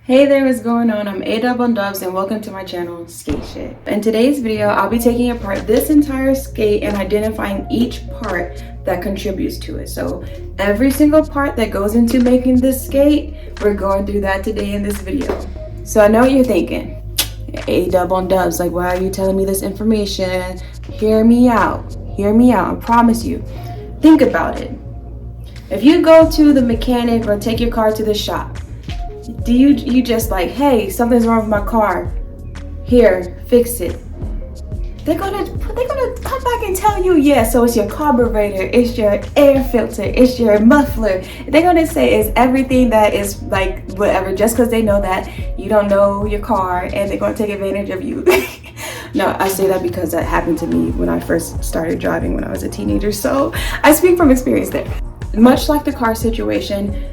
Hey there, what's going on? I'm A-Dub-on-Dubs and welcome to my channel, Skate Shit. In today's video, I'll be taking apart this entire skate and identifying each part that contributes to it. So every single part that goes into making this skate, we're going through that today in this video. So I know what you're thinking. A-Dub-on-Dubs, like, why are you telling me this information? Hear me out. Hear me out, I promise you. Think about it. If you go to the mechanic or take your car to the shop, do you just like, hey, something's wrong with my car, here, fix it? They're gonna come back and tell you, yeah, so it's your carburetor, it's your air filter, it's your muffler. They're gonna say it's everything that is like whatever, just because they know that you don't know your car and they're gonna take advantage of you. No, I say that because that happened to me when I first started driving when I was a teenager, so I speak from experience there. Much like the car situation,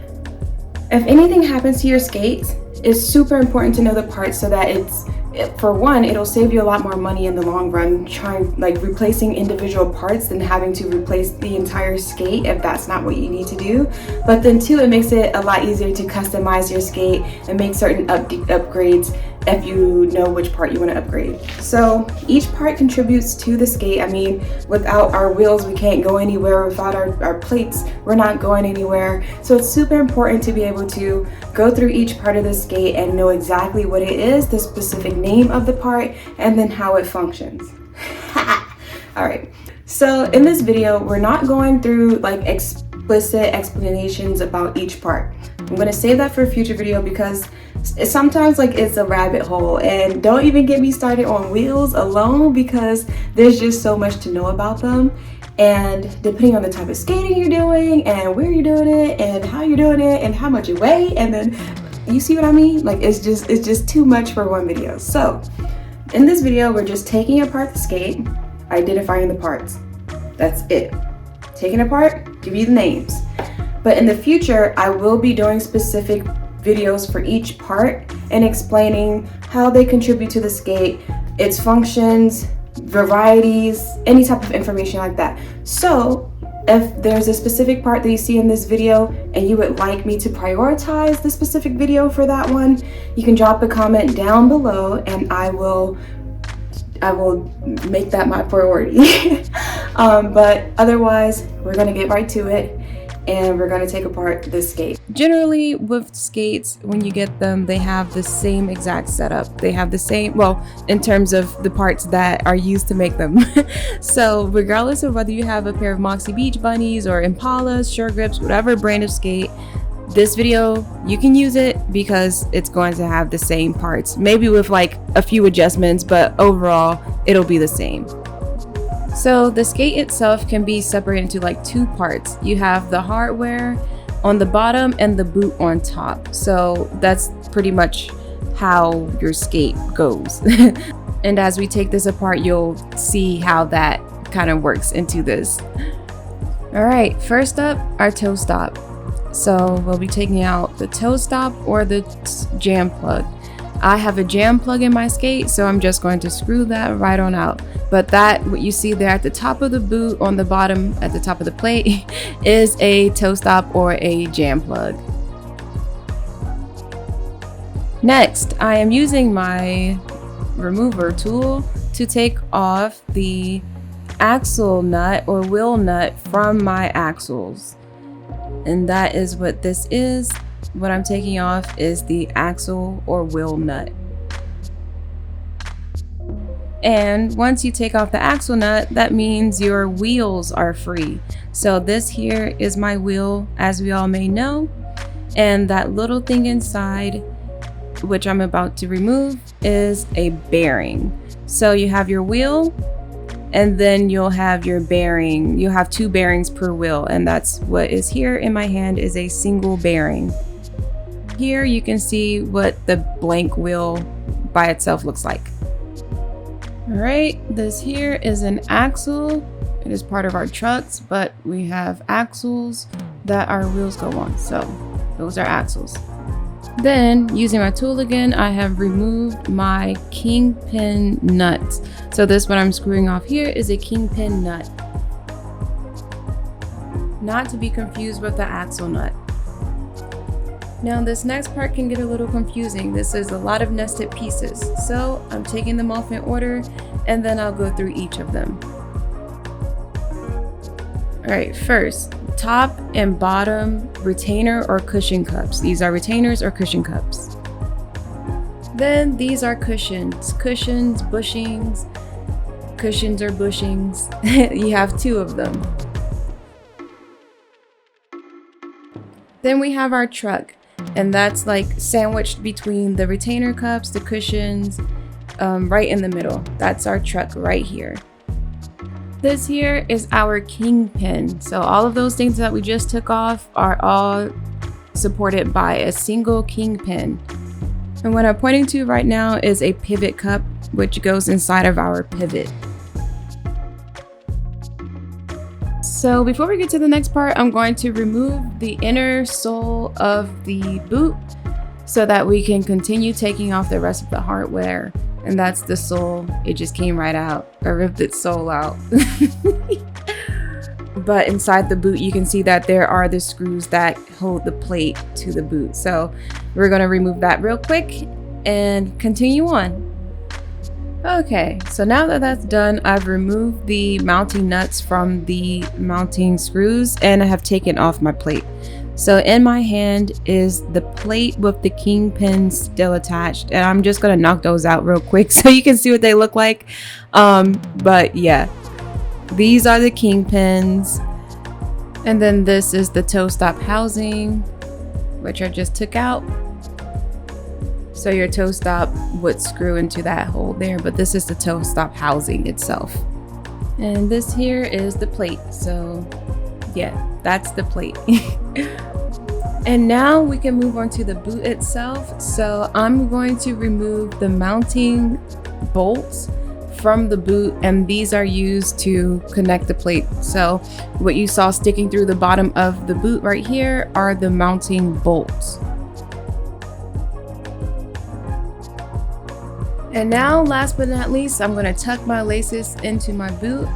if anything happens to your skates, it's super important to know the parts so that for one, it'll save you a lot more money in the long run, replacing individual parts than having to replace the entire skate if that's not what you need to do. But then two, it makes it a lot easier to customize your skate and make certain upgrades if you know which part you want to upgrade. So each part contributes to the skate. I mean, without our wheels, we can't go anywhere. Without our plates, we're not going anywhere. So it's super important to be able to go through each part of the skate and know exactly what it is, the specific name of the part, and then how it functions. All right, so in this video, we're not going through like explicit explanations about each part. I'm gonna save that for a future video because sometimes it's a rabbit hole, and don't even get me started on wheels alone because there's just so much to know about them. And depending on the type of skating you're doing and where you're doing it and how you're doing it and how much you weigh, and then you see what I mean? Like it's just too much for one video. So in this video, we're just taking apart the skate, identifying the parts. That's it. Taking apart, give you the names. But in the future, I will be doing specific videos for each part and explaining how they contribute to the skate, its functions, varieties, any type of information like that. So if there's a specific part that you see in this video and you would like me to prioritize the specific video for that one, you can drop a comment down below and I will make that my priority. But otherwise, we're gonna get right to it and we're gonna take apart this skate. Generally with skates, when you get them, they have the same exact setup. They have the same, well, in terms of the parts that are used to make them. So regardless of whether you have a pair of Moxie Beach Bunnies or Impalas, Sure Grips, whatever brand of skate, this video, you can use it because it's going to have the same parts. Maybe with like a few adjustments, but overall, it'll be the same. So the skate itself can be separated into like two parts. You have the hardware on the bottom and the boot on top. So that's pretty much how your skate goes. And as we take this apart, you'll see how that kind of works into this. All right, first up, our toe stop. So we'll be taking out the toe stop or the jam plug. I have a jam plug in my skate, so I'm just going to screw that right on out. But that, what you see there at the top of the boot, on the bottom at the top of the plate, is a toe stop or a jam plug. Next, I am using my remover tool to take off the axle nut or wheel nut from my axles. And that is what this is. What I'm taking off is the axle or wheel nut. And once you take off the axle nut, that means your wheels are free. So this here is my wheel, as we all may know. And that little thing inside, which I'm about to remove, is a bearing. So you have your wheel, and then you'll have your bearing. You have two bearings per wheel, and that's what is here in my hand is a single bearing. Here you can see what the blank wheel by itself looks like. All right, this here is an axle. It is part of our trucks, but we have axles that our wheels go on. So those are axles. Then using my tool again, I have removed my kingpin nuts. So this one I'm screwing off here is a kingpin nut. Not to be confused with the axle nut. Now this next part can get a little confusing. This is a lot of nested pieces. So I'm taking them off in order and then I'll go through each of them. All right, first, top and bottom retainer or cushion cups. These are retainers or cushion cups. Then these are cushions, bushings, cushions or bushings. You have two of them. Then we have our truck, and that's like sandwiched between the retainer cups, the cushions, right in the middle. That's our truck right here. This here is our kingpin. So all of those things that we just took off are all supported by a single kingpin. And what I'm pointing to right now is a pivot cup, which goes inside of our pivot. So before we get to the next part, I'm going to remove the inner sole of the boot so that we can continue taking off the rest of the hardware. And that's the sole. It just came right out. I ripped its sole out. But inside the boot, you can see that there are the screws that hold the plate to the boot. So we're going to remove that real quick and continue on. Okay, so now that that's done, I've removed the mounting nuts from the mounting screws and I have taken off my plate. So in my hand is the plate with the kingpin still attached, and I'm just gonna knock those out real quick so you can see what they look like. But yeah, these are the kingpins, and then this is the toe stop housing, which I just took out. So your toe stop would screw into that hole there, but this is the toe stop housing itself. And this here is the plate. So yeah, that's the plate. And now we can move on to the boot itself. So I'm going to remove the mounting bolts from the boot, and these are used to connect the plate. So what you saw sticking through the bottom of the boot right here are the mounting bolts. And now, last but not least, I'm going to tuck my laces into my boot,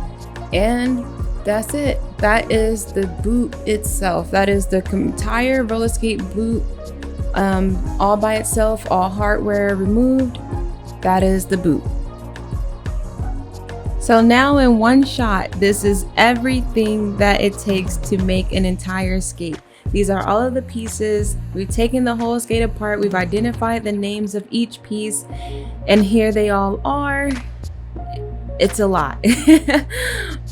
and that's it. That is the boot itself. That is the entire roller skate boot, all by itself, all hardware removed. That is the boot. So now in one shot, this is everything that it takes to make an entire skate. These are all of the pieces. We've taken the whole skate apart. We've identified the names of each piece, and here they all are. It's a lot.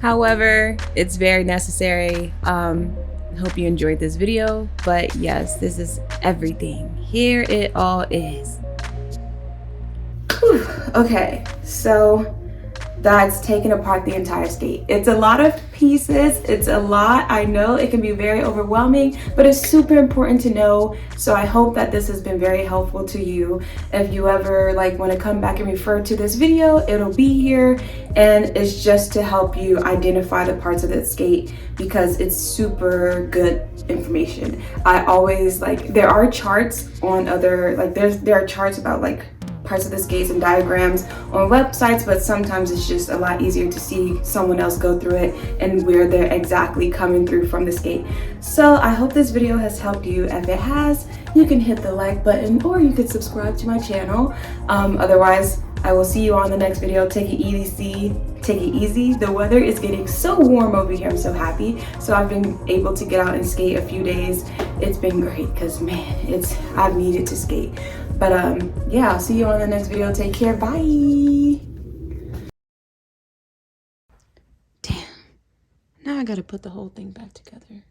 However, it's very necessary. Hope you enjoyed this video, but yes, this is everything. Here it all is. Whew. Okay, so that's taken apart the entire skate. It's a lot of pieces. It's a lot. I know it can be very overwhelming, but it's super important to know. So I hope that this has been very helpful to you. If you ever want to come back and refer to this video, it'll be here, and it's just to help you identify the parts of the skate because it's super good information. I always there are charts on other there are charts about parts of the skates and diagrams on websites, but sometimes it's just a lot easier to see someone else go through it and where they're exactly coming through from the skate. So I hope this video has helped you. If it has, you can hit the like button or you could subscribe to my channel. Otherwise, I will see you on the next video. Take it easy. Take it easy. The weather is getting so warm over here. I'm so happy. So I've been able to get out and skate a few days. It's been great because man, I've needed to skate. But yeah, I'll see you on the next video. Take care. Bye. Damn. Now I gotta put the whole thing back together.